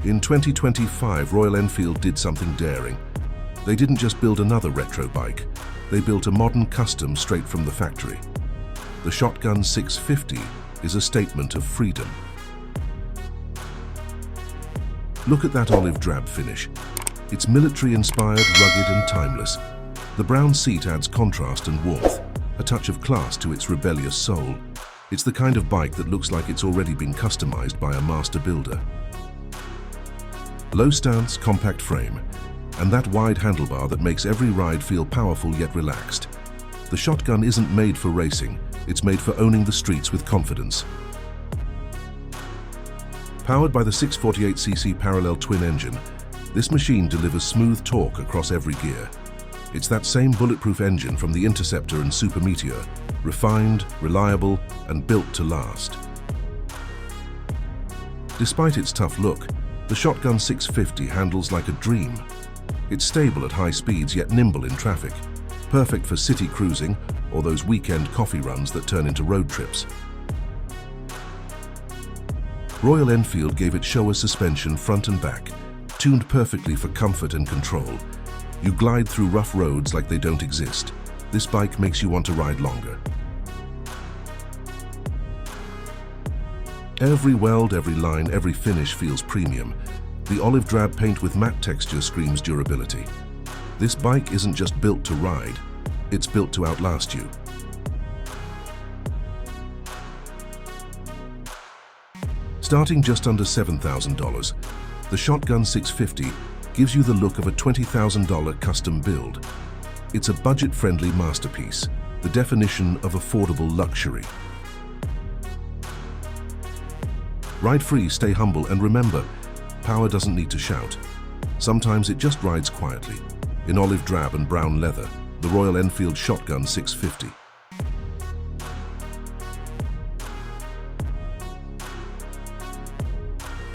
In 2025, Royal Enfield did something daring. They didn't just build another retro bike, they built a modern custom straight from the factory. The Shotgun 650 is a statement of freedom. Look at that olive drab finish. It's military-inspired, rugged and timeless. The brown seat adds contrast and warmth, a touch of class to its rebellious soul. It's the kind of bike that looks like it's already been customized by a master builder. Low stance, compact frame, and that wide handlebar that makes every ride feel powerful yet relaxed. The Shotgun isn't made for racing, it's made for owning the streets with confidence. Powered by the 648cc parallel twin engine, this machine delivers smooth torque across every gear. It's that same bulletproof engine from the Interceptor and Super Meteor, refined, reliable, and built to last. Despite its tough look, the Shotgun 650 handles like a dream. It's stable at high speeds yet nimble in traffic, perfect for city cruising or those weekend coffee runs that turn into road trips. Royal Enfield gave it Showa suspension front and back, tuned perfectly for comfort and control. You glide through rough roads like they don't exist. This bike makes you want to ride longer. Every weld, every line, every finish feels premium. The olive drab paint with matte texture screams durability. This bike isn't just built to ride, it's built to outlast you. Starting just under $7,000, the Shotgun 650 gives you the look of a $20,000 custom build. It's a budget-friendly masterpiece, the definition of affordable luxury. Ride free, stay humble, and remember, power doesn't need to shout. Sometimes it just rides quietly. In olive drab and brown leather, the Royal Enfield Shotgun 650.